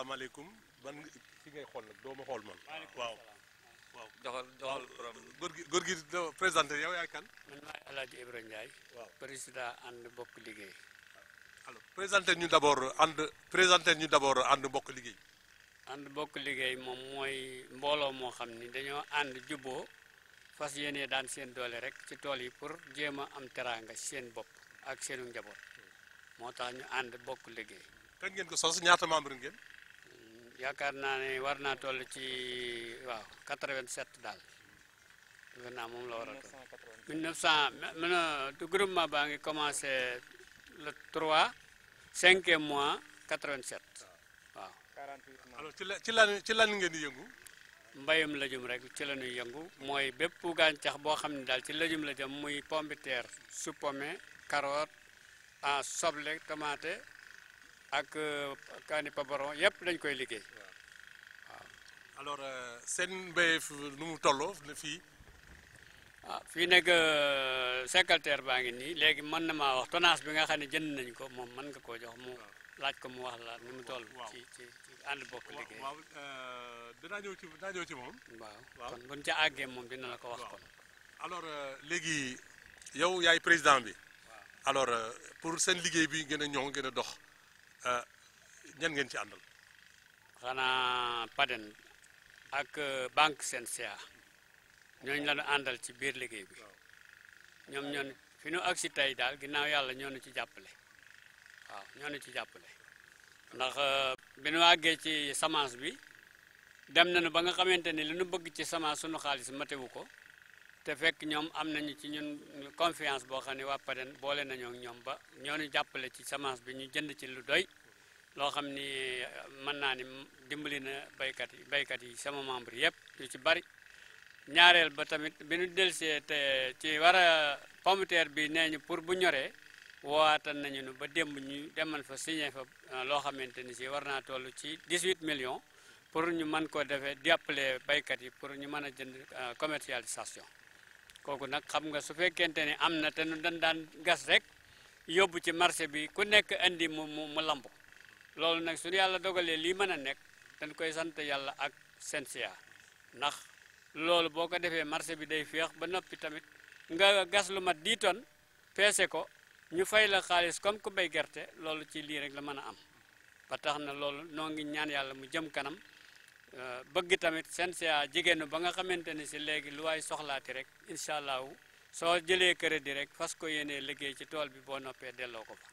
asalaamaaleykum ban fi ngay xool nag doo ma xool man. waaw waaw joxal borom. góor gi présenté yow yaay kan. man maay El Hadj Ibrahima Ndiaye. waaw président ànd bokk liggéey. alors présenté ñu d' abord ànd bokk liggéey. ànd bokk liggéey moom mooy mbooloo moo xam ni dañoo ànd jubboo fas yéene daan seen doole rek ci tool yi pour jéem a am teraanga ci seen bopp ak seenu njaboot moo tax ñu ànd bokk liggéey. kañ ngeen ko sos ñaata membre ngeen. yaakaar naa ne war naa toll ci waaw 87 daal defe naa moom la war a toll 1900 groupement baa ngi commencé le 3 5e mois 87 waaw. alors ci lan ngeen di yëngu. mbayum lëjum rek ci la ñuy yëngu mooy bépp gàncax boo xam ne daal ci lëjum la jëm muy pomme de terre supame carotte soble tomate ak kaani pabaron yëpp dañ koy liggéey waaw. alors seen mbéy nu mu tolloo fii. fii nekk secrétaire baa ngi nii léegi mën na maa wax tonnage bi nga xam ne jënd nañ ko moom mën nga koo jox mu laaj ko mu wax la ni mu toll. ci ànd bokk liggéey. waaw dinaa ñëw ci moom. waaw kon buñ ca àggee moom dina la ko wax kon. alors léegi yow yaay président bi. alors pour seen liggéey bi gën a ñoŋ gën a dox ñan ngeen ci àndal. xanaa Paden ak banque CNCA ñooñu la ñu àndal ci biir liggéey bi ñoom ñoo fi ñu agsi tey daal ginnaaw yàlla ñoo ñu ci jàppale waaw ñoo ñu ci jàppale ndax bi ñu àggee ci semence bi dem nañu ba nga xamante ni li ñu bëgg ci semence sunu xaalis matewu ko te fekk ñoom am nañu ci ñun confiance boo xam ne waa Paden boole nañoo ak ñoom ba ñoo ñu jàppale ci semence bi ñu jënd ci lu doy loo xam ni mën naa ni dimbali na baykat yi sama membre yëpp yu ci bari. ñaareel ba tamit bi ñu delsee te ci war a pomme de terre bi nee ñu pour bu ñoree woowaatan nañu nu ba démb ñu demal fa signé fa loo xamante ni si war naa toll ci 18 millions pour ñu mën koo defee jàppale baykat yi pour ñu mën a jënd commercialisation kooku nag xam nga su fekkente ni am na te nu dañ daan gas rek yóbbu ci marché bi ku nekk indi mu lamb loolu nag suñu yàlla dogalee lii mën a nekk dañ koy sant yàlla ak CNCA ndax loolu boo ko defee marché bi day féex ba noppi tamit nga gas lu mat 10 tonnes peese ko ñu fay la xaalis comme ku bay gerte loolu ci lii rek la mën a am ba tax na loolu noo ngi ñaan yàlla mu jëm kanam bëgg tamit CNCA jigéenu ba nga xamante ni si léegi lu waay soxlaati rek incha allahu soo jëlee crédit rek fas ko yéenee liggéey ci tool bi boo noppee delloo ko fa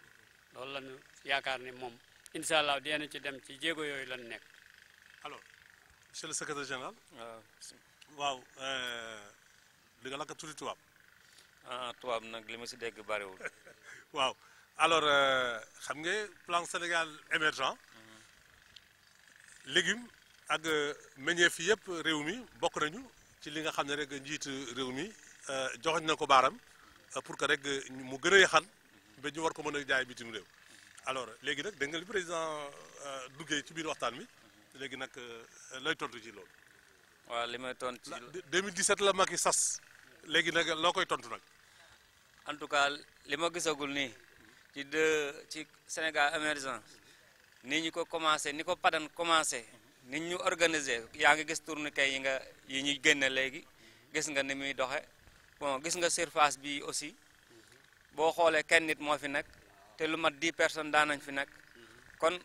loolu la ñu yaakaar ni moom incha allah dinañu ci dem ci jéego yooyu lan nekk. alors monsieur le secrétaire général. waaw li nga lakk tuuti tubaab. tubaab nag li ma si dégg bariwul. waaw alors xam nga plan Sénégal émergent légumes ak meññeef yi yëpp réew mi bokk nañu ci li nga xam ne rek njiit réew mi joxoñ na ko baaram pour que rek mu gën a yaxan ba ñu war ko mën a jaay bitim réew. alors léegi nag dégg nga li président duggee ci biir waxtaan mi léegi nag lay tontu ci loolu. waaw li may tontu ci 2017 la Macky sas léegi nag loo koy tontu nag. en tout cas li ma gisagul nii ci Sénégal émergent ni ñu ko commencé ni ko Paden commencé ni ñu organisé yaa ngi gis tourniquet yi ñuy génne léegi gis nga ni muy doxe bon gis nga surface bi aussi boo xoolee kenn nit moo fi nekk te lu mat 10 personnes daan nañ fi nekk kon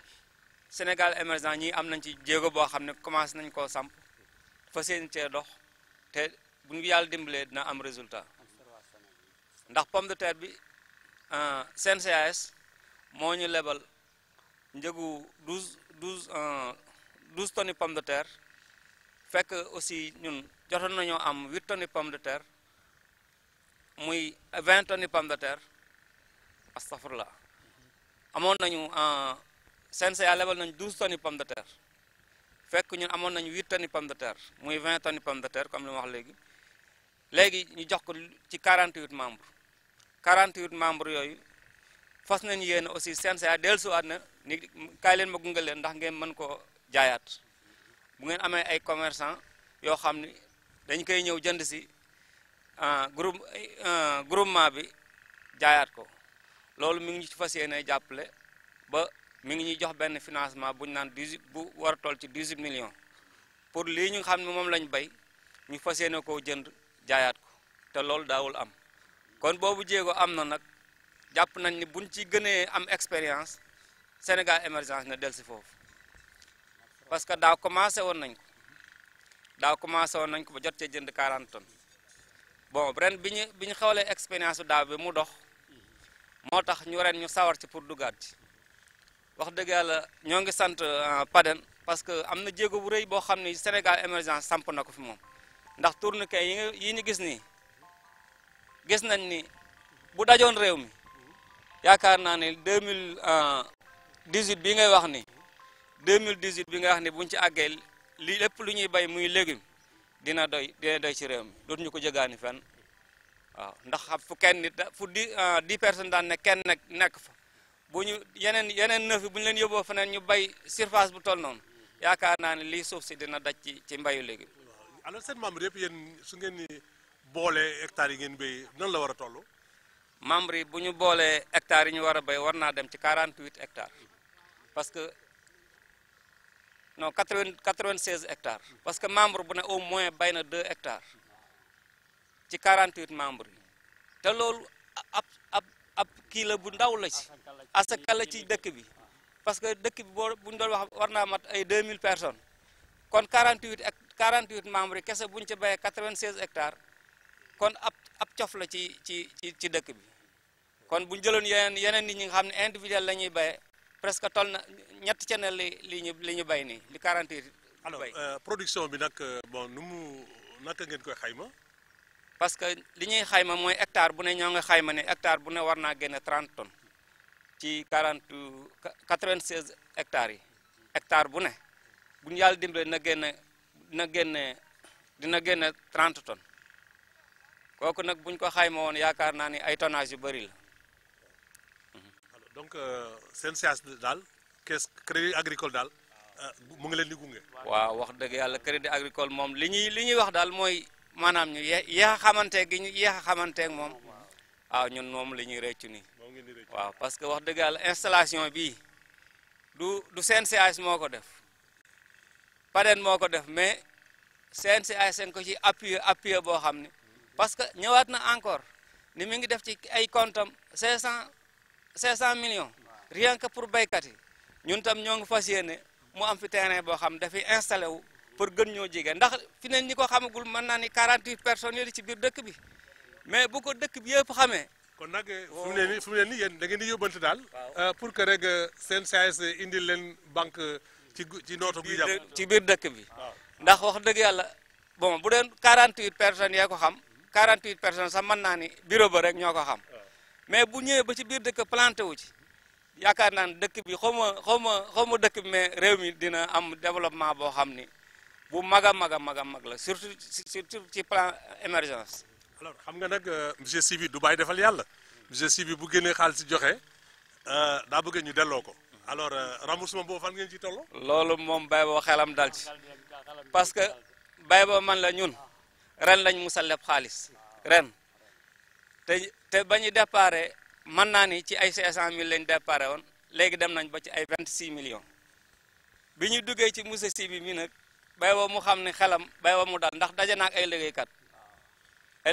Sénégal émergent ñii am nañ ci jéego boo xam ne commencé nañ koo samp fa seen cee dox te bu ñu yàlla dimbalee dina am résultat ndax pomme de terre bi CNCAS moo ñu lebal njëgu 12 tonnes pomme de terre fekk aussi ñun jotoon nañoo am 8 tonnes pomme de terre muy 20 tonnes pomme de terre astafurlah amoon nañu CNCA lebal nañu 12 tonnes pomme de terre fekk ñun amoon nañu 8 tonnes pomme de terre muy 20 tonnes pomme de terre comme li ma wax léegi ñu jox ko ci 48 membres 48 membres yooyu fas nañu yéen aussi CNCA dellusiwaat na ni kaay leen ma gunge leen ndax ngeen mën ko jaayaat bu ngeen amee ay commerçant yoo xam ni dañ koy ñëw jënd si groupement bi jaayaat ko loolu mi ngi ci fas yéene jàppale ba mi ngi ñuy jox benn financement bu ñu naan 18 bu war a toll ci 18 millions pour lii ñu xam ne moom lañ bay ñu fas yéene koo jënd jaayaat ko te loolu daawul am kon boobu jéego am na nag jàpp nañ ni buñ ci gënee am expérience Sénégal émergence na del si foofu parce que daaw commencé woon nañ ko ba jot cee jënd 40 tonnes bon ren bi ñu xewlee expérience daaw bi mu dox moo tax ñu ren ñu sawar ci pour duggaat ci wax dëgg yàlla ñoo ngi sant Paden parce que am na jéego bu rëy boo xam ni Sénégal émergence samp na ko fi moom ndax tourniquet yi ñu gis nii gis nañ ni bu dajoon réew mi yaakaar naa ne 2018 bi ngay wax ni 2018 bi nga wax ni buñ ci àggee li lépp lu ñuy bay muy légume dina doy ci réew mi dootuñu ko jëgaani fenn waaw ndax fu kenn nit fu 10 personnes daan ne kenn nekk fa bu ñu yeneen 9 yi bu ñu leen yóbboo feneen ñu bay surface bu toll noonu yaakaar naa ne lii suuf si dina daj ci mbayu légume. alors seen membre yëpp yéen su ngeen ni boolee hectares yi ngeen béy nan la war a toll. membre yi bu ñu boolee hectares yi ñu war a béy war naa dem ci 48 hectares parce que non 96 hectares parce que membre bu ne au moins bay na 2 hectares ci 48 membres yi te loolu ab kii la bu ndaw la ci asaka la ci dëkk bi parce que dëkk bi bu ñu doon wax war naa mat ay 2000 personnes kon 48 membres yi kese bu ñu ci béyee 96 hectares kon ab cof la ci dëkk bi kon bu ñu jëloon yeneen nit ñi nga xam ne individuel la ñuy béyee presque toll na ñetti cene li ñu bay nii li 48. alors production bi nag bon naka ngeen koy xayma. parce que li ñuy xayma mooy hectare bu ne ñoo nga xayma ne hectare bu ne war naa génne 30 tonnes ci 96 hectares yi hectare bu ne bu ñu yàlla dimbale dina génne 30 tonnes kooku nag bu ñu ko xayma woon yaakaar naa ni ay tonnage yu bëri la. donc seen SCH daal caisse crédit agricole daal mu ngi leen di gunge. waaw wax dëgg yàlla crédit agricole moom li ñuy wax daal mooy maanaam ñu yéex a xamante gi ñu yéex a xamanteeg moom waaw ñun moom la ñuy rëccu nii waaw parce que wax dëgg yàlla installation bii du CNCH moo ko def Paden moo ko def mais CNCH seen ko ci appuyé boo xam ne parce que ñëwaat na encore ni mi ngi def ci ay comptam 500 millions rien que pour béykat yi ñun tam ñoo ngi fas yéene mu am fi terrain boo xam dafay installé wu pour gën ñoo jege ndax fi ne ñi ko xamagul mën naa ni 48 personnes yi ci biir dëkk bi mais bu ko dëkk bi yëpp xamee. kon nag fu mu ne nii yéen da ngeen di yóbbante daal. pour que rek seen SCH indil leen banque ci nooto bi jàpp ci biir dëkk bi. ndax wax dëgg yàlla bon bu deen 48 personnes yee ko xam 48 personnes sax mën naa ni bureau ba rek ñoo ko xam mais bu ñëwee ba ci biir dëkk planté wu ci yaakaar naa ne dëkk bi xaw ma dëkk bi mais réew mi dina am développement boo xam ni. bu mag a mag la surtout ci plan émergence. alors xam nga nag monsieur Sibi du bàyyi defal yàlla monsieur Sibi bu génnee xaalis si joxe daa bëgg ñu delloo ko alors remboursement boobu fan ngeen ci tolloo. loolu moom bay boo xelam dal ci parce que bay boo man la ñun ren lañ musa leb xaalis ren te ba ñu déparé mën naa ni ci ay 500 000 lañ déparé woon léegi dem nañ ba ci ay 26 millions bi ñu duggee ci monsieur Sibi mi nag. bay boo mu xam ne xelam bay boo mu dal ndax daje naak ay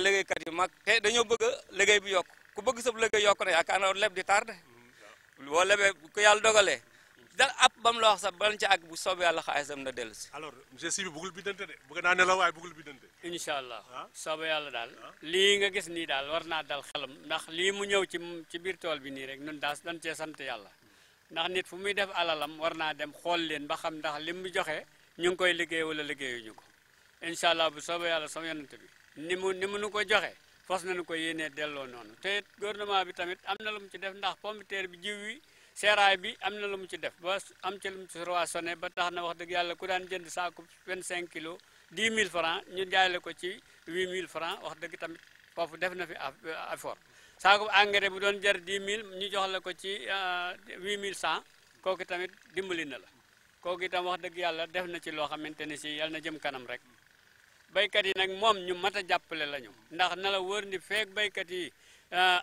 liggéeykat yu mag te dañoo bëgg liggéey bi yokk ku bëgg sab liggéey yokk na yaakaar naa leb di tardé boo lebee ku yàlla dogalee dal ab bam la wax sax balan ci àgg bu soobee yàlla xaalisam na dellu si. alors monsieur Sibi bëggul bidante de bëgg naa ne la waaye bëggul bidante. incha allah soobee yàlla daal lii nga gis nii daal war naa dal xelam ndax lii mu ñëw ci biir tool bi nii rek ñun dañ cee sant yàlla ndax nit fu muy def alalam war naa dem xool leen ba xam ndax li mu joxe ñu ngi koy liggéey wala liggéeyuñu ko incha allah bu soobee yàlla sama yonent bi ni mu nu ko joxe fas nañu ko yéenee delloo noonu te gouvernement bi tamit am na lu mu ci def ndax pomme de terre bi jiw wi seeraay bi am na lu mu ci def ba am ci lu mu ci roisonné ba tax na wax dëgg yàlla ku daan jënd saako 25 kilos 10 000 francs ñu jaayale ko ci 8 000 francs wax dëgg tamit foofu def na fi effort saako engrais bu doon jar 10 000 ñu jox la ko ci 8100 kooku tamit dimbali na la kooku itam wax dëgg yàlla def na ci loo xamante ne si yàlla na jëm kanam rek béykat yi nag moom ñu mat a jàppale la ñu ndax na la wër ni feek béykat yi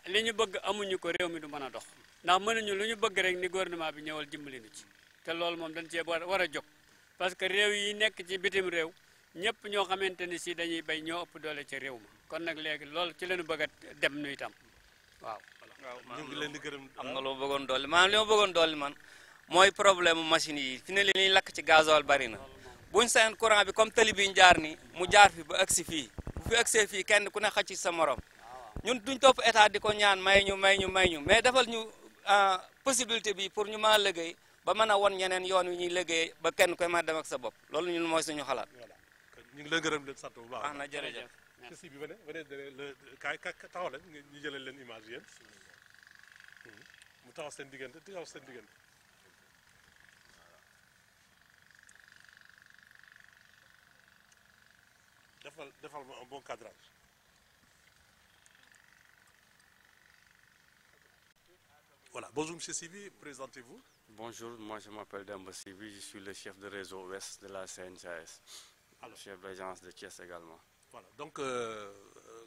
li ñu bëgg amuñu ko réew mi du mën a dox ndax mënuñu lu ñu bëgg rek ni gouvernement bi ñëwal dimbali nu ci te loolu moom dañ cee war a jóg parce que réew yi nekk ci bitim réew ñëpp ñoo xamante ni si dañuy bay ñoo ëpp doole ca réew ma kon nag léegi loolu ci lañu bëgg a dem nu itam waaw. ñu ngi leen di gërëm. am na lu ma bëggoon dolli maanaam li ma bëggoon dolli man mooy problème machine yi fi ne li ñuy lakk ci gasoil bari na buñ seen courant bi comme tali bi ñu jaar ni mu jaar fi ba agsi fii bu fi agsee fii kenn ku ne xëcc ci sa morom ñun duñ topp état di ko ñaan may ñu mais defal ñu possibilité bi pour ñu mën a liggéey ba mën a won ñeneen yoon wi ñuy liggéey ba kenn koy mën a dem ak sa bopp loolu ñun mooy suñu xalaat. ñu ngi leen gërëm leen sant bu baax. wax na jërëjëf. si bi venez kaay taxaw leen ñu jëlee leen image yéen mu taxaw seen diggante defal ma un bon cadrage. Voilà, bonjour Monsieur Sibi, présentez-vous. Bonjour, moi je m'appelle Demba Sibi, je suis le chef de réseau ouest de la CNCAS, chef d'agence de Thiès également. Voilà, donc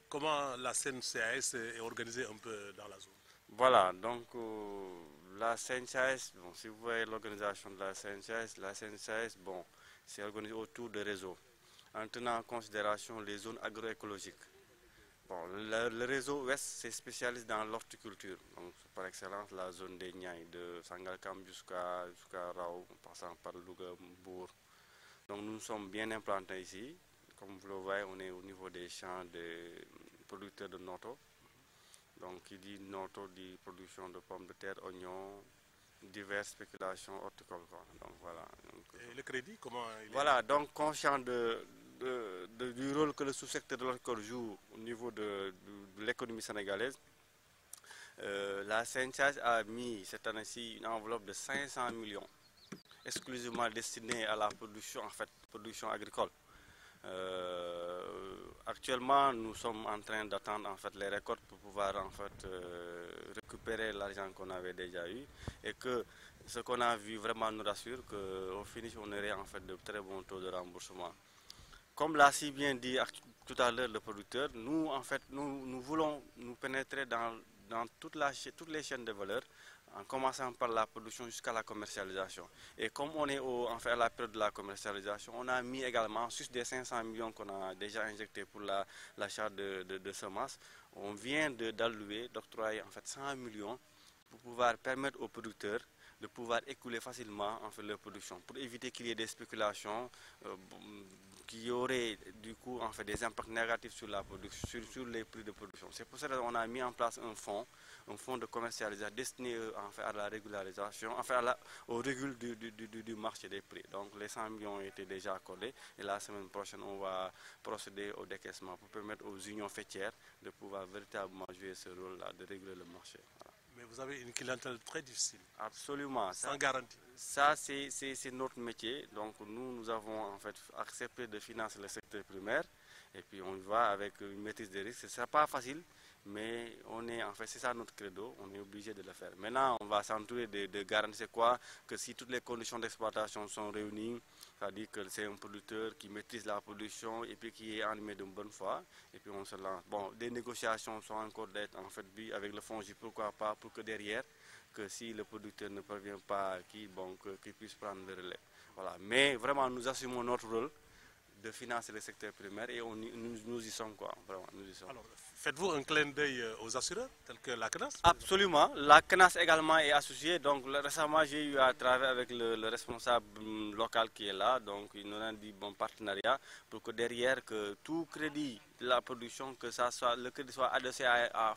comment la CNCAS est organisée un peu dans la zone? Voilà, donc la CNCAS, bon, si vous voyez l'organisation de la CNCAS, bon, c'est organisé autour de réseaux, en tenant en considération les zones agroécologiques. Bon, le réseau ouest c'est spécialiste dans l'horticulture, donc par excellence la zone des Niayes, de Sangalkam jusqu'à Rao, passant par Louga, Mbour. Donc nous sommes bien implantés ici. Comme vous le voyez, on est au niveau des champs des producteurs de noto. Donc qui dit noto dit production de pommes de terre, oignons, diverses spéculations horticoles. Donc voilà. Donc, et le crédit, comment il est? Voilà, donc conscient du rôle que le sous-secteur de l'horticole joue au niveau de l'économie sénégalaise, la CNCAS a mis cette année-ci une enveloppe de 500 millions exclusivement destinée à la production, production agricole. Actuellement, nous sommes en train d'attendre les récoltes pour pouvoir récupérer l'argent qu'on avait déjà eu et que ce qu'on a vu vraiment nous rassure qu'au finish on aurait de très bons taux de remboursement. Comme l'a si bien dit tout à l'heure le producteur, nous nous voulons nous pénétrer dans toutes les chaînes de valeur, en commençant par la production jusqu'à la commercialisation. Et comme on est à la période de la commercialisation, on a mis également, sur des 500 millions qu'on a déjà injectés pour l'achat de semences, on vient d'allouer, d'octroyer 100 millions pour pouvoir permettre aux producteurs de pouvoir écouler facilement leur production, pour éviter qu'il y ait des spéculations qui auraient du coup des impacts négatifs sur la production, sur les prix de production. C'est pour cela qu'on a mis en place un fonds de commercialisation destiné à la régularisation, au régule du marché des prix. Donc les 100 millions ont été déjà accordés et la semaine prochaine on va procéder au décaissement pour permettre aux unions faîtières de pouvoir véritablement jouer ce rôle-là, de réguler le marché. Voilà. Mais vous avez une clientèle très difficile. Absolument. Sans garantie. Ça, c'est notre métier. Donc, nous avons accepté de financer le secteur primaire. Et puis, on y va avec une maîtrise des risques. Ce ne sera pas facile, mais c'est ça notre credo. On est obligé de le faire. Maintenant, on va s'entourer de garanties. C'est quoi? Que si toutes les conditions d'exploitation sont réunies, c'est-à-dire que c'est un producteur qui maîtrise la production et puis qui est animé de bonne foi. Et puis, on se lance. Bon, des négociations sont encore d'être avec le FONGIP, pourquoi pas, pour que derrière, que si le producteur ne parvient pas, qu'il puisse prendre le relais. Voilà. Mais vraiment, nous assumons notre rôle de financer le secteur primaire et nous y sommes quoi, vraiment, nous y sommes. Alors, faites-vous un clin d'œil aux assureurs, tels que la CNAS? Absolument, la CNAS également est associée, donc récemment j'ai eu à travailler avec le responsable local qui est là, donc il nous a dit bon partenariat pour que derrière, que tout crédit de la production, que le crédit soit adossé à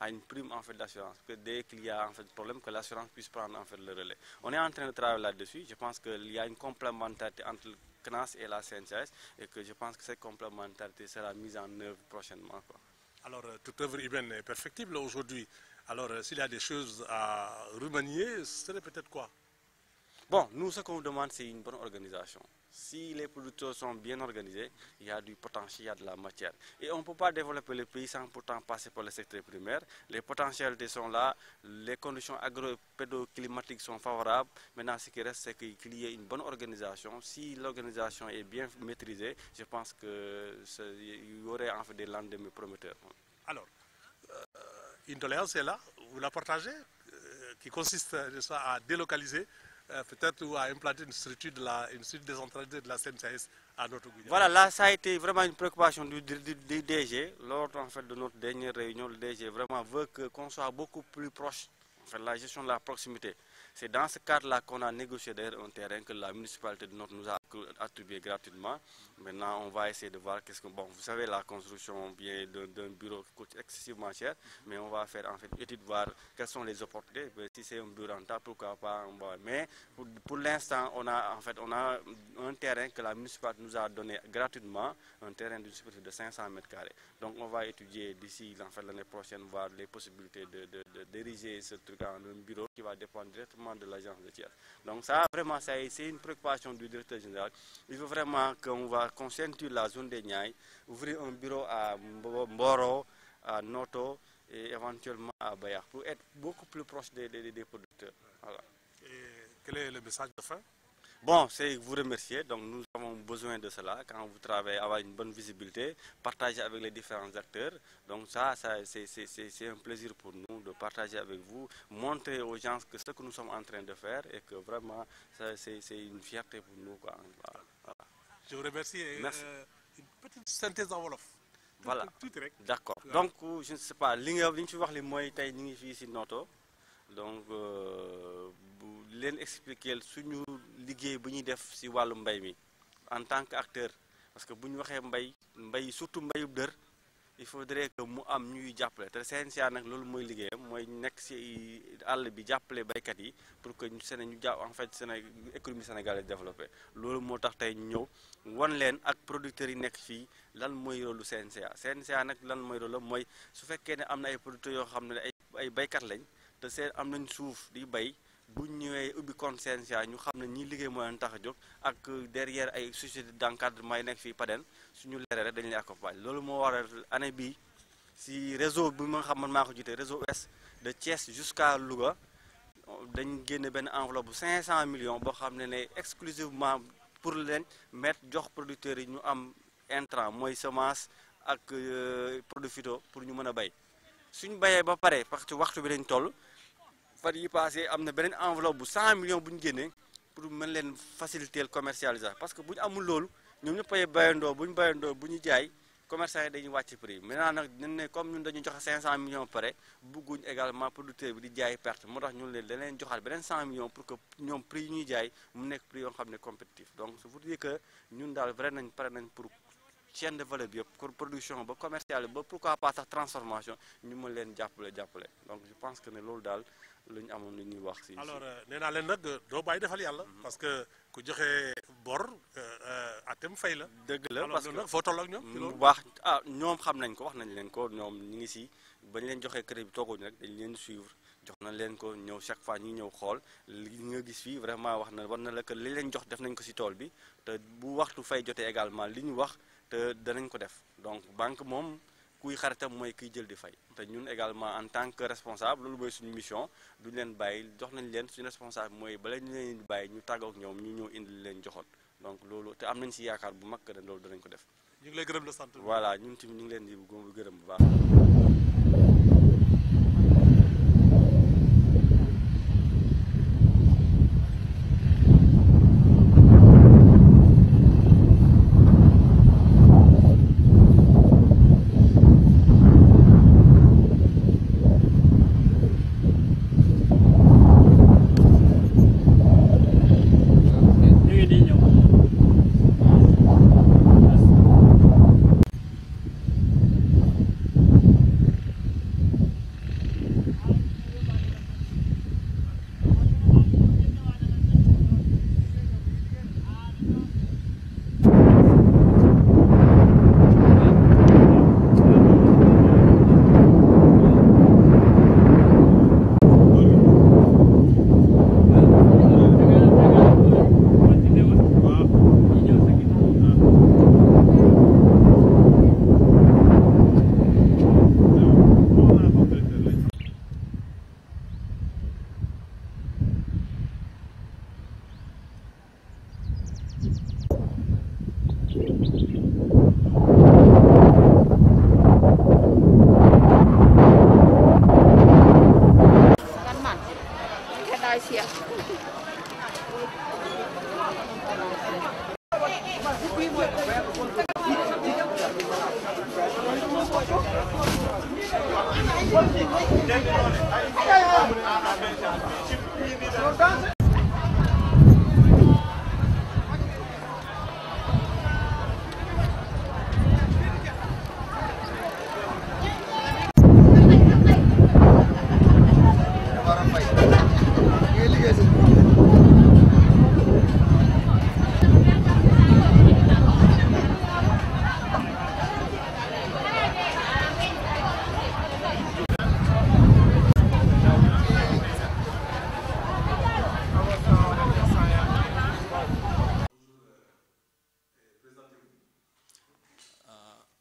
une prime d'assurance, que dès qu'il y a problème, que l'assurance puisse prendre le relais. On est en train de travailler là-dessus, je pense qu'il y a une complémentarité entre le CNAS et la CNCAS et que je pense que cette complémentarité sera mise en œuvre prochainement. Quoi. Alors, toute œuvre humaine est perfectible aujourd'hui. Alors, s'il y a des choses à remanier, ce serait peut-être quoi? Bon, nous, ce qu'on demande, c'est une bonne organisation. Si les producteurs sont bien organisés, il y a du potentiel, il y a de la matière. Et on ne peut pas développer le pays sans pourtant passer par le secteur primaire. Les potentialités sont là, les conditions agro-pédoclimatiques sont favorables. Maintenant, ce qui reste, c'est qu'il y ait une bonne organisation. Si l'organisation est bien maîtrisée, je pense qu'il y aurait des lendemains prometteurs. Alors, une doléance est là, vous la partagez? qui consiste à délocaliser peut-être ou à implanter une structure décentralisée de la CNCAS à notre Goudiaby. Voilà, là ça a été vraiment une préoccupation du DG. Lors en fait, de notre dernière réunion, le DG vraiment veut qu'on soit beaucoup plus proche, en fait, la gestion de la proximité. C'est dans ce cadre-là qu'on a négocié d'ailleurs un terrain que la municipalité de Nantes nous a attribué gratuitement. Maintenant, on va essayer de voir qu'est-ce que... Bon, vous savez, la construction d'un bureau coûte excessivement cher, mais on va faire en fait une étude, voir quelles sont les opportunités. Si c'est un bureau rentable, pourquoi pas. Mais pour l'instant, on a un terrain que la municipalité nous a donné gratuitement, un terrain d'une superficie de 500 m². Donc, on va étudier d'ici en fait, l'année prochaine, voir les possibilités d'ériger ce truc en un bureau qui va dépendre directement de l'agence de tiers. Donc ça, vraiment, c'est une préoccupation du directeur général. Il faut vraiment qu'on ceinture la zone des Niayes, ouvrir un bureau à Mboro, à Noto et éventuellement à Bayard pour être beaucoup plus proche des producteurs. Voilà. Et quel est le message de fin? Bon, c'est vous remercier. Donc nous avons besoin de cela quand vous travaillez, avoir une bonne visibilité, partager avec les différents acteurs. Donc ça c'est un plaisir pour nous de partager avec vous, montrer aux gens que ce que nous sommes en train de faire et que vraiment c'est une fierté pour nous, quoi. Voilà. Je vous remercie. Merci. Une petite synthèse en wolof. Voilà. Tout direct. D'accord. Donc je ne sais pas, li ñu fi wax li mooy tey ñu ngi fii si Noto. Donc leen expliquer suñu liggéey bu ñuy def ci wàllu mbay mi en tant qu'acteur, parce que bu ñu waxee mbay surtout mbayub dër il faudrait que mu am ñuy jàppale te CNCA nag loolu mooy liggéeyam mooy nekk ci àll bi jàppale baykat yi pour que ñu en fait économie sénégalaise développé. Loolu moo tax tey ñu ñëw wan leen ak producteurs yi nekk fii lan mooy rôle lu CNCA nag lan mooy rôle mooy su fekkee ne am na ay producteurs yoo xam ne ay baykat lañ te am nañ suuf di bay bu ñëwee ubbi compte CNCA ñu xam ne ñi liggéey moo leen tax a jóg ak derrière ay société d'encadrement yi nekk fii Paden suñu leeree rek dañu lay accompagner. Loolu moo waral année bii si réseau bi nga xam man maa ko jiite réseau ouest de Thiès jusqu'à Louga dañ génne benn enveloppe bu 500 millions boo xam ne exclusivement pour leen mettre jox producteurs yi ñu am intrant mooy semence ak produit phyto pour ñu mën a bay. Suñ bayee ba pare parce que waxtu bi dañ toll fan yi passé am na beneen enveloppe bu 100 millions bu ñu génnee pour mën leen faciliter commercialisation parce que bu ñu amul loolu ñoom ñëpp ay bayandoo bu ñu bayandoo bu ñu jaay commerçant yi dañuy wàcc prix maintenant nag dañ ne comme ñun dañu joxe 500 millions pare bëgguñ également producteur bi di jaay perte moo tax ñun leen da leen joxaat beneen 100 millions pour que ñoom prix yi ñuy jaay mu nekk prix yoo xam ne compétitif. Donc ça veut dire que ñun daal vrai nañ pare nañ pour chaîne de valeur bi yëpp pour production ba commercial ba pourquoi pas sax transformation ñu mën leen jàppale. Donc je pense que ne loolu daal lu ñu amoon lu ñuy wax si. Alors nee naa leen nag doo bàyyi defal yàlla. parce que ku joxe bor atem fay la. dëgg la parce que nag foo toll ak ñoom. bu baax ñoom xam nañ ko wax nañ leen ko ñoom ñu ngi si bañ leen joxee crédit bi tooguñu rek dañ leen suivre jox nañ leen ko ñëw chaque fois ñi ñëw xool li nga gis fii vraiment war na la que li leen jox def nañ ko si tool bi te bu waxtu fay jotee également li ñu wax te danañ ko def. Donc banque moom kuy xaritam mooy kuy jël di fay te ñun également en tant que responsable loolu mooy suñu mission duñ leen bàyyi jox nañ leen suñu responsable mooy bala ñu leen di bàyyi ñu tàggoog ñoom ñu ñëw indi leen joxoon. Donc loolu te am nañ si yaakaar bu mag que ne loolu danañ ko def. ñu ngi lay gërëm la sant. Voilà ñun tamit ñu ngi leen di gërëm bu baax.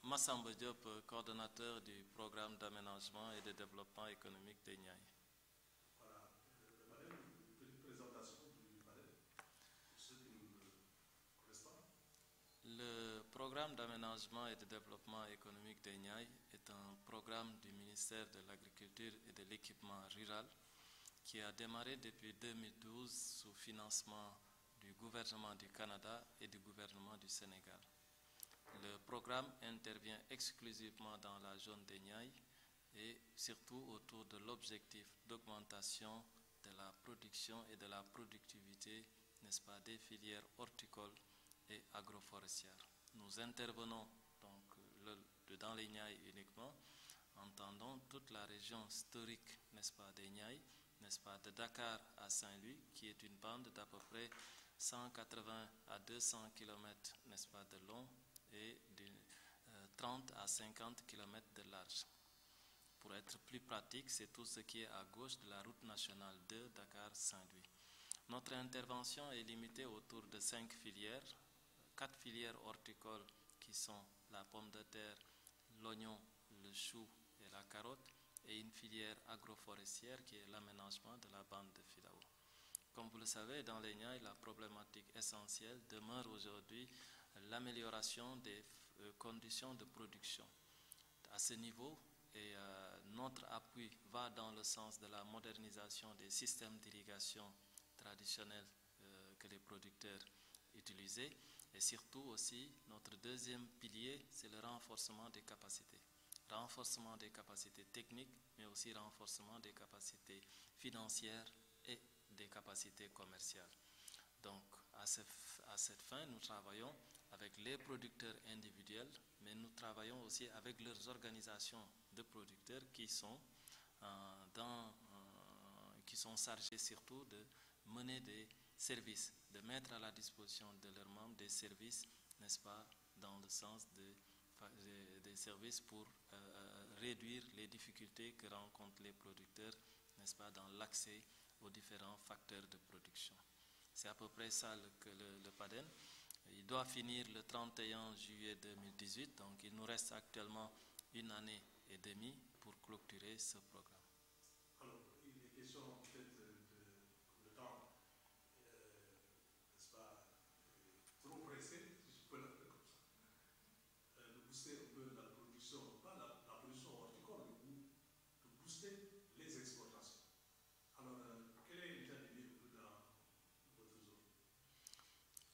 Massamba Diop, coordonnateur du programme d'aménagement et de développement économique des Niayes. Le programme d'aménagement et de développement économique des Niayes est un programme du ministère de l'Agriculture et de l'Équipement rural qui a démarré depuis 2012 sous financement du gouvernement du Canada et du gouvernement du Sénégal. Le programme intervient exclusivement dans la zone des Niayes et surtout autour de l'objectif d'augmentation de la production et de la productivité, n'est-ce pas, des filières horticoles et agroforestières. Nous intervenons donc dans les Niayes uniquement, entendons toute la région historique, n'est-ce pas, des Niayes, n'est-ce pas, de Dakar à Saint-Louis, qui est une bande d'à peu près 180 à 200 km, n'est-ce pas, de long, et de 30 à 50 km de large. Pour être plus pratique, c'est tout ce qui est à gauche de la route nationale 2 Dakar-Saint-Louis. Notre intervention est limitée autour de 5 filières, 4 filières horticoles qui sont la pomme de terre, l'oignon, le chou et la carotte, et une filière agroforestière qui est l'aménagement de la bande de filao. Comme vous le savez, dans les Niayes, la problématique essentielle demeure aujourd'hui l'amélioration des conditions de production. À ce niveau, notre appui va dans le sens de la modernisation des systèmes d'irrigation traditionnels que les producteurs utilisaient, et surtout aussi notre deuxième pilier, c'est le renforcement des capacités. Renforcement des capacités techniques, mais aussi renforcement des capacités financières et des capacités commerciales. Donc, à cette fin, nous travaillons avec les producteurs individuels, mais nous travaillons aussi avec leurs organisations de producteurs qui sont chargés surtout de mener des services, de mettre à la disposition de leurs membres des services, n'est-ce pas, dans le sens des services pour réduire les difficultés que rencontrent les producteurs, n'est-ce pas, dans l'accès aux différents facteurs de production. C'est à peu près ça le PADEN. Il doit finir le 31 juillet 2018, donc il nous reste actuellement 1 année et demie pour clôturer ce programme. Alors, il est question peut-être de temps, n'est-ce pas, trop pressé, si je peux l'appeler comme ça, de booster un peu la production, pas la production horticole, mais de booster les exportations. Alors, quel est l'état des lieux dans votre zone?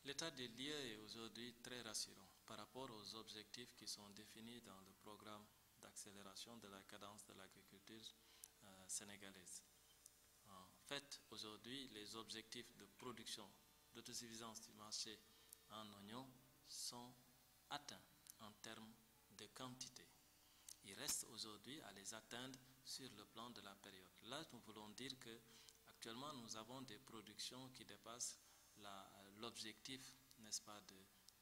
L'état des lieux est aujourd'hui très rassurant par rapport aux objectifs qui sont définis dans le programme d'accélération de la cadence de l'agriculture sénégalaise. En fait, aujourd'hui, les objectifs de production, d'autosuffisance du marché en oignons sont atteints en termes de quantité. Il reste aujourd'hui à les atteindre sur le plan de la période. Là, nous voulons dire que actuellement, nous avons des productions qui dépassent l'objectif, n'est-ce pas, de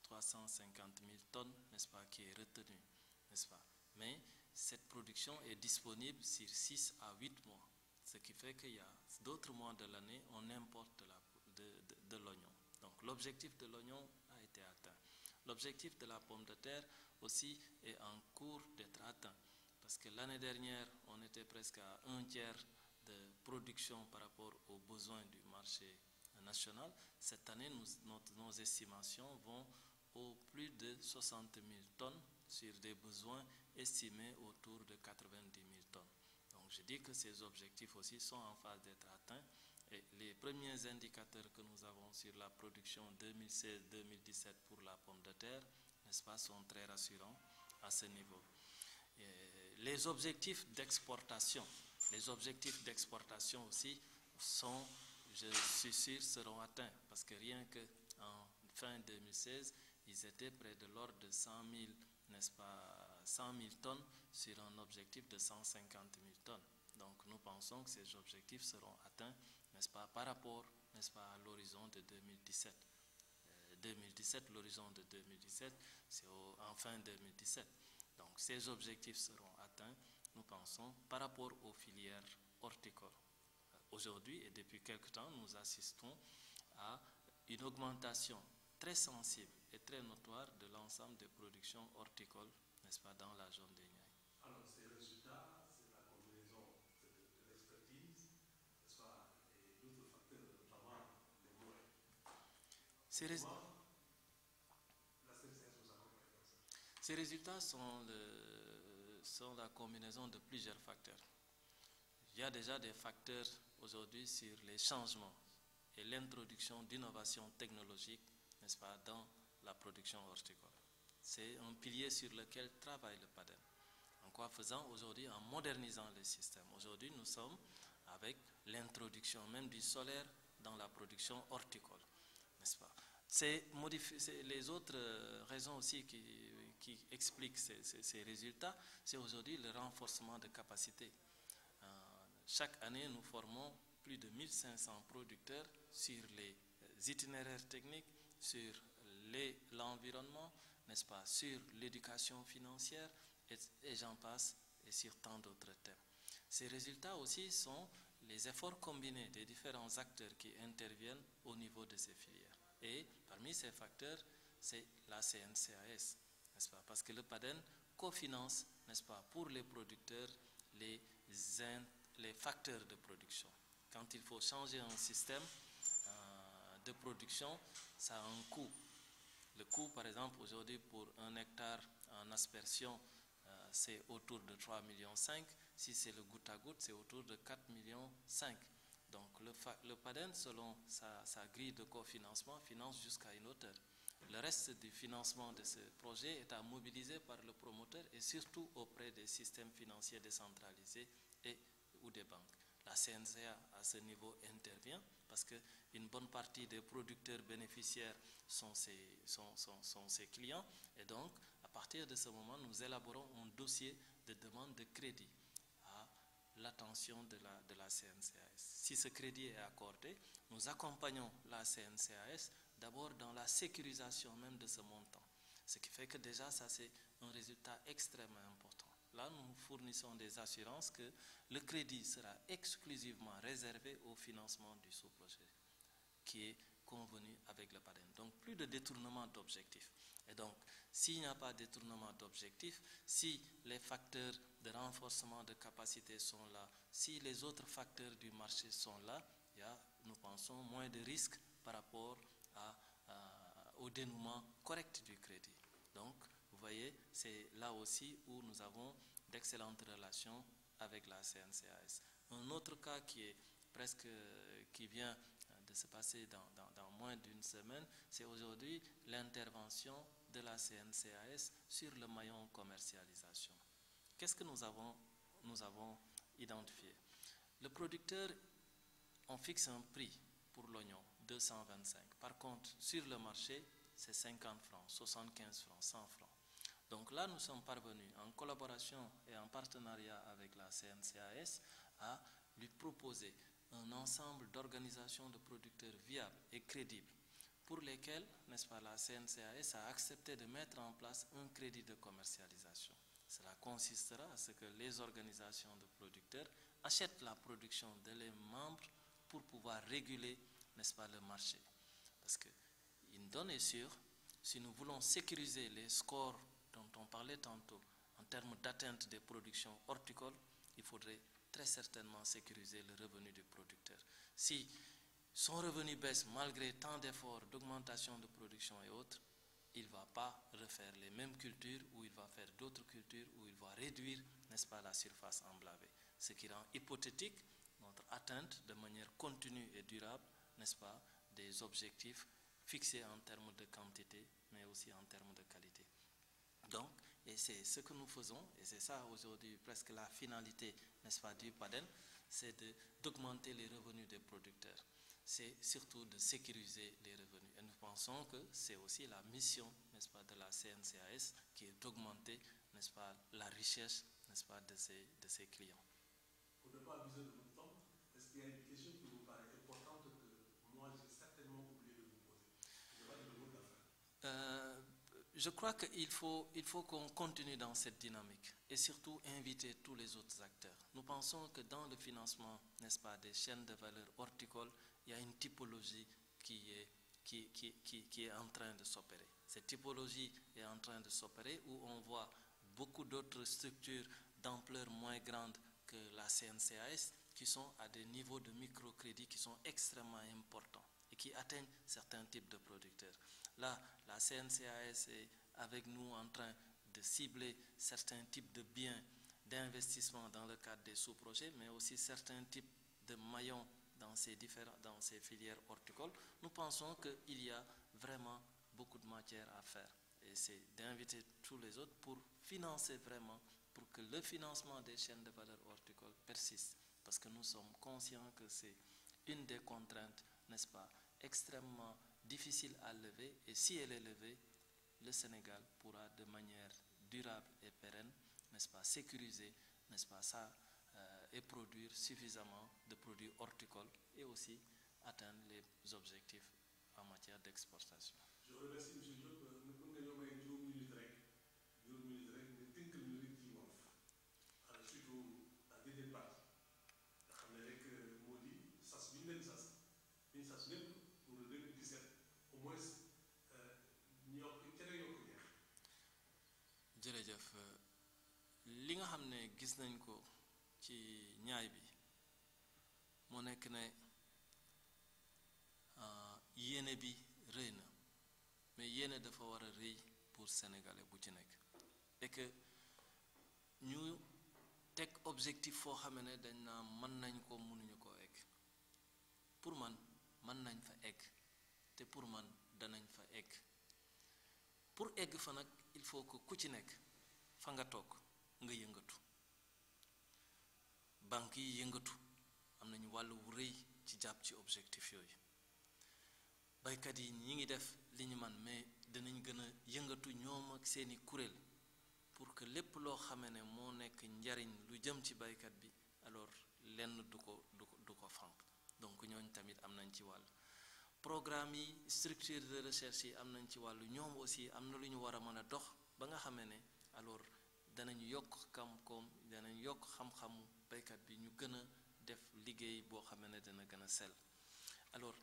350 000 tonnes, n'est-ce pas, qui est retenu, n'est-ce pas. Mais cette production est disponible sur 6 à 8 mois, ce qui fait qu'il y a d'autres mois de l'année, on importe de l'oignon. Donc l'objectif de l'oignon a été atteint. L'objectif de la pomme de terre aussi est en cours d'être atteint, parce que l'année dernière, on était presque à 1/3 de production par rapport aux besoins du marché national. Cette année, nos estimations vont au plus de 60 000 tonnes sur des besoins estimés autour de 90 000 tonnes. Donc je dis que ces objectifs aussi sont en phase d'être atteints, et les premiers indicateurs que nous avons sur la production 2016-2017 pour la pomme de terre, n'est-ce pas, sont très rassurants à ce niveau. Les objectifs d'exportation aussi sont, je suis sûr, seront atteints parce que rien qu'en fin 2016, ils étaient près de l'ordre de 100 000, n'est-ce pas, 100 000 tonnes sur un objectif de 150 000 tonnes. Donc nous pensons que ces objectifs seront atteints, n'est-ce pas, par rapport, n'est-ce pas, à l'horizon de 2017. 2017, l'horizon de 2017, c'est en fin 2017. Donc ces objectifs seront atteints, nous pensons, par rapport aux filières horticoles. Aujourd'hui et depuis quelque temps, nous assistons à une augmentation très sensible et très notoire de l'ensemble des productions horticoles, n'est-ce pas, dans la zone des Niayes. Alors, ces résultats, c'est la combinaison de l'expertise, n'est-ce pas, et d'autres facteurs, notamment les moyens. Ces résultats sont la combinaison de plusieurs facteurs. Il y a déjà des facteurs aujourd'hui sur les changements et l'introduction d'innovations technologiques, n'est-ce pas, dans la production horticole. C'est un pilier sur lequel travaille le PADEN. En quoi faisant aujourd'hui, en modernisant les systèmes. Aujourd'hui, nous sommes avec l'introduction même du solaire dans la production horticole, n'est-ce pas? C'est les autres raisons aussi qui expliquent ces résultats, c'est aujourd'hui le renforcement de capacité. Chaque année, nous formons plus de 1500 producteurs sur les itinéraires techniques, sur l'environnement, n'est-ce pas, sur l'éducation financière, et j'en passe, et sur tant d'autres thèmes. Ces résultats aussi sont les efforts combinés des différents acteurs qui interviennent au niveau de ces filières. Et parmi ces facteurs, c'est la CNCAS, n'est-ce pas? Parce que le PADEN cofinance, n'est-ce pas, pour les producteurs, les facteurs de production. Quand il faut changer un système de production, ça a un coût. Le coût, par exemple, aujourd'hui, pour 1 hectare en aspersion, c'est autour de 3,5 millions. Si c'est le goutte à goutte, c'est autour de 4,5 millions. Donc le PADEN, selon sa grille de cofinancement, finance jusqu'à une hauteur. Le reste du financement de ce projet est à mobiliser par le promoteur et surtout auprès des systèmes financiers décentralisés ou des banques. La CNCA, à ce niveau, intervient parce qu'une bonne partie des producteurs bénéficiaires sont ses clients. Et donc, à partir de ce moment, nous élaborons un dossier de demande de crédit à l'attention de la CNCAS. Si ce crédit est accordé, nous accompagnons la CNCAS d'abord dans la sécurisation même de ce montant. Ce qui fait que déjà, ça c'est un résultat extrêmement important. Là, nous fournissons des assurances que le crédit sera exclusivement réservé au financement du sous-projet, qui est convenu avec le PADEN. Donc, plus de détournement d'objectifs. Et donc, s'il n'y a pas de détournement d'objectifs, si les facteurs de renforcement de capacité sont là, si les autres facteurs du marché sont là, il y a, nous pensons, moins de risques par rapport au dénouement correct du crédit. Donc, vous voyez, c'est là aussi où nous avons d'excellentes relations avec la CNCAS. Un autre cas qui vient de se passer dans moins d'une semaine, c'est aujourd'hui l'intervention de la CNCAS sur le maillon commercialisation. Qu'est-ce que nous avons identifié? Le producteur, on fixe un prix pour l'oignon, 225. Par contre, sur le marché, c'est 50 francs, 75 francs, 100 francs. Donc là, nous sommes parvenus, en collaboration et en partenariat avec la CNCAS, à lui proposer un ensemble d'organisations de producteurs viables et crédibles pour lesquels, n'est-ce pas, la CNCAS a accepté de mettre en place un crédit de commercialisation. Cela consistera à ce que les organisations de producteurs achètent la production de leurs membres pour pouvoir réguler, n'est-ce pas, le marché. Parce qu'une donnée sûre, si nous voulons sécuriser les scores dont on parlait tantôt en termes d'atteinte des productions horticoles, il faudrait très certainement sécuriser le revenu du producteur. Si son revenu baisse malgré tant d'efforts d'augmentation de production et autres, il ne va pas refaire les mêmes cultures ou il va faire d'autres cultures où il va réduire, n'est-ce pas, la surface emblavée. Ce qui rend hypothétique notre atteinte de manière continue et durable, n'est-ce pas, des objectifs fixés en termes de quantité, mais aussi en termes de qualité. Donc, Et c'est ce que nous faisons, et c'est ça aujourd'hui presque la finalité, n'est-ce pas, du PADEN, c'est d'augmenter les revenus des producteurs. C'est surtout de sécuriser les revenus. Et nous pensons que c'est aussi la mission, n'est-ce pas, de la CNCAS, qui est d'augmenter, n'est-ce pas, la richesse, n'est-ce pas, de ses clients. Pour ne pas abuser de votre temps, est-ce qu'il y a une question qui vous paraît importante que moi j'ai certainement oublié de vous poser? Je vais le mot de la fin. Je crois qu'il faut qu'on continue dans cette dynamique et surtout inviter tous les autres acteurs. Nous pensons que dans le financement, n'est-ce pas, des chaînes de valeur horticole, il y a une typologie qui est en train de s'opérer. Cette typologie est en train de s'opérer où on voit beaucoup d'autres structures d'ampleur moins grande que la CNCAS qui sont à des niveaux de microcrédit qui sont extrêmement importants et qui atteignent certains types de producteurs. Là, la CNCAS est avec nous en train de cibler certains types de biens d'investissement dans le cadre des sous-projets, mais aussi certains types de maillons dans ces filières horticoles. Nous pensons qu'il y a vraiment beaucoup de matière à faire. Et c'est d'inviter tous les autres pour financer vraiment, pour que le financement des chaînes de valeur horticole persiste. Parce que nous sommes conscients que c'est une des contraintes, n'est-ce pas, extrêmement difficile à lever. Et si elle est levée, le Sénégal pourra de manière durable et pérenne, n'est-ce pas, sécuriser, n'est-ce pas, ça, et produire suffisamment de produits horticoles et aussi atteindre les objectifs en matière d'exportation. Je vous remercie, M. Diop. Nous pouvons gagner 10 minutes rek nga tënkal ñu rek ci wolof surtout en dernière partie nga xam ne rek moo di sas bi ñu leen sas lépp pour 2017 au moins ñu yokk cere yokk ñeex. jërëjëf li nga xam ne gis nañ ko ci ñaay bi moo nekk ne yéene bi rëy na mais yéene dafa war a rëy pour sénégalais bu ci nekk et que ñu teg objectif foo xam ne dañ naa mën nañ ko mënuñu koo egg pour man mën nañ fa egg te pour man danañ fa egg pour egg fa nag il faut que ku ci nekk fa nga toog nga yëngatu banque yi yëngatu am nañu wàllu wu rëy ci jàpp ci objectif yooyu baykat yi ñi ngi def li ñu man mais danañ gën a yëngatu ñoom ak seeni kuréel pour que lépp loo xame ne moo nekk njariñ lu jëm ci baykat bi alors lenn du ko fànq donc ñooñ tamit am nañ ci wàll programme yi structure de recherche yi am nañ ci wàllu ñoom aussi am na lu ñu war a mën a dox ba nga xamee ne alors danañu yokk koom-koom danañ yokk xam-xamu baykat bi ñu gën a def liggéey boo xamee ne dana gën a sell alors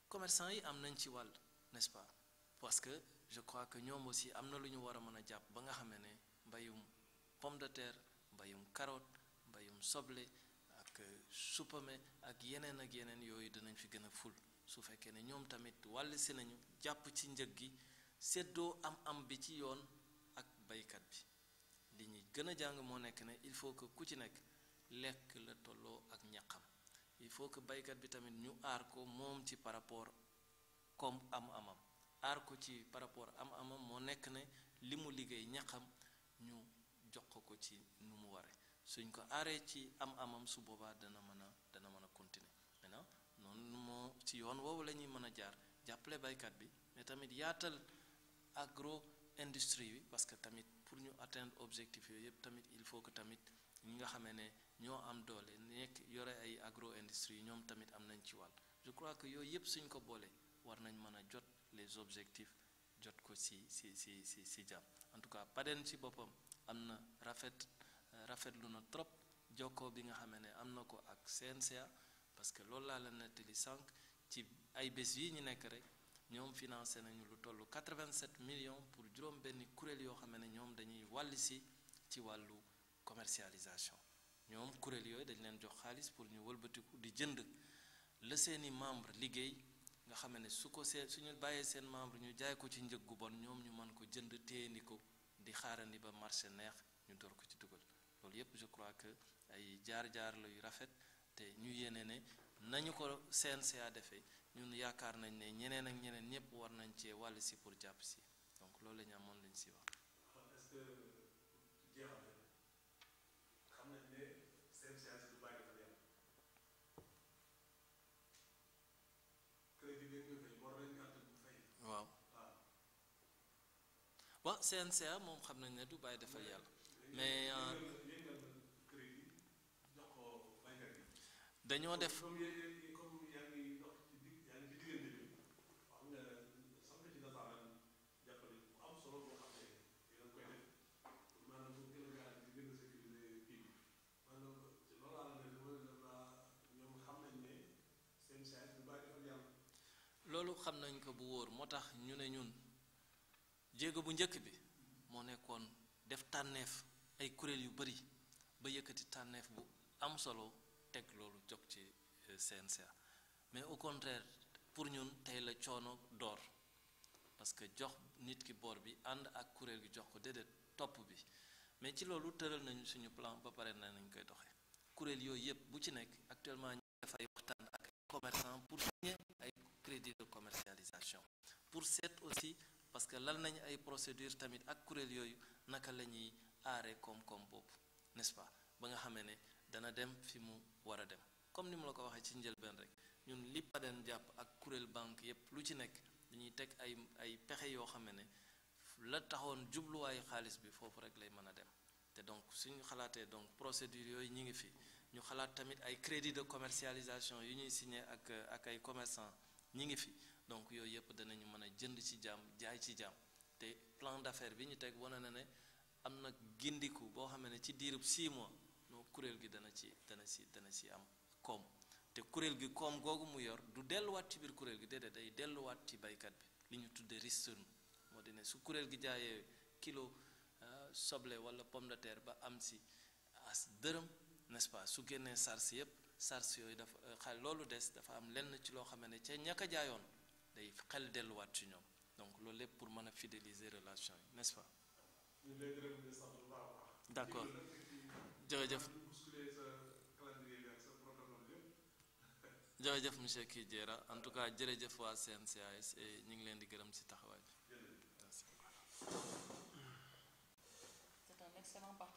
commerçant yi am nañ ci wàll n'est-ce pas parce que je crois que ñoom aussi am na lu ñu war a mën a jàpp ba nga xamee ne mbayum pomme de terre mbayum carotte mbayum soble ak supame ak yeneen yooyu dinañ fi gën a ful su fekkee ne ñoom tamit wàll si nañu jàpp ci njëg gi séddoo am bi ci yoon ak baykat bi li ñuy gën a jàng moo nekk ne il faut que ku ci nekk lekk la tolloo ak ñaqam il faut que baykat bi tamit ñu aar ko moom ci par rapport comme am-amam aar ko ci par rapport am-amam moo nekk ne li mu liggéey ñaqam ñu jox ko ci nu mu ware suñ ko aaree ci am-amam su boobaa dana mën a continuer maintenant noonu moo ci yoon woowu la ñuy mën a jaar jàppale baykat bi mais tamit yaatal agro industrie bi parce que tamit pour ñu atteindre objectif yooyu yëpp tamit il faut que tamit ñi nga xamee ne ñoo am doole nekk yore ay agro industrie ñoom tamit am nañ ci wàll je crois que yooyu yëpp suñ ko boole war nañ mën a jot les objectifs jot ko si jàmm en tout cas PADEN ci boppam am na rafetlu na trop jokkoo bi nga xamee ne am na ko ak CNCA parce que loolu laa la nettali sànq ci ay bés yi ñu nekk rek ñoom financé nañu lu tollu 87 millions pour juróom benn kuréel yoo xam ne ñoom dañuy wàll si ci wàllu commercialisation ñoom kuréel yooyu dañ leen jox xaalis pour ñu wëlbatiku di jënd la seeni membre liggéey nga xam ne suñu bàyyee seen membre ñu jaay ko ci njëg gu bon ñoom ñu mën ko jënd téyendi ko di xaarandi ba marché neex ñu door ko ci dugal loolu yépp je crois que ay jaar-jaar la yu rafet te ñu yéene ne nañu ko CNCA defee ñun yaakaar nañ ne ñeneen ak ñeneen ñëpp war nañ cee wàll si pour jàpp si donc loolu la ñu amoon lañ si wax. est-ce que waaw CNCA moom xam nañ ne du bàyyi defal yàlla mais dañoo def loolu xam nañ ko bu wóor moo tax ñu ne ñun jéego bu njëkk bi moo nekkoon def tànneef ay kuréel yu bari ba yëkkati tànneef bu am solo teg loolu jóg ci CNCA mais au contraire pour ñun tey la coono door parce que jox nit ki boor bi ànd ak kuréel gi jox ko déedéet topp bi mais ci loolu tëral nañu suñu plan ba pare na nañ koy doxee kuréel yooyu yëpp bu ci nekk actuellement ñu def ay waxtaan ak ay commerçants pour signer ay crédit de commercialisation pour seet aussi parce que lal nañu ay procédures tamit ak kuréel yooyu naka la ñuy aaree koom-koom boobu n'est-ce pas ba nga xamee ne dana dem fi mu war a dem comme ni mu la ko waxee ci njëlbeen rek ñun li Paden jàpp ak kuréel banque yépp lu ci nekk dañuy teg ay pexe yoo xam ne la taxoon jubluwaayu xaalis bi foofu rek lay mën a dem te donc suñu xalaatee donc procédures yooyu ñi ngi fi ñu xalaat tamit ay crédit de commercialisation yu ñuy signé ak ay commerçants ñi ngi fi donc yooyu yëpp danañu mën a jënd ci jaam jaay ci jaam te plan d'affaires bi ñu teg wane na ne am na gindiku boo xam ne ci diirub 6 mois no kuréel gi dana ci am koom te kuréel gi koom googu mu yor du delluwaat ci biir kuréel gi déedéet day delluwaat ci baykat bi li ñu tuddee ristourne moo di ne su kuréel gi jaayee kilo soble wala pomme de terre ba am si as dërëm n'est-ce pas su génnee sars yëpp sars yooyu dafa xel loolu des dafa am lenn ci loo xam ne ca ñàkk a jaayoon day xel delluwaat ci ñoom donc loolu lépp pour mën a fidéliser relation yi n'est-ce pas. d'accord jërëjëf jërëjëf monsieur Kidjera en tout cas jërëjëf waa CNCAS et ñu ngi leen di gërëm ci taxawaay bi. C'est un excellent parti.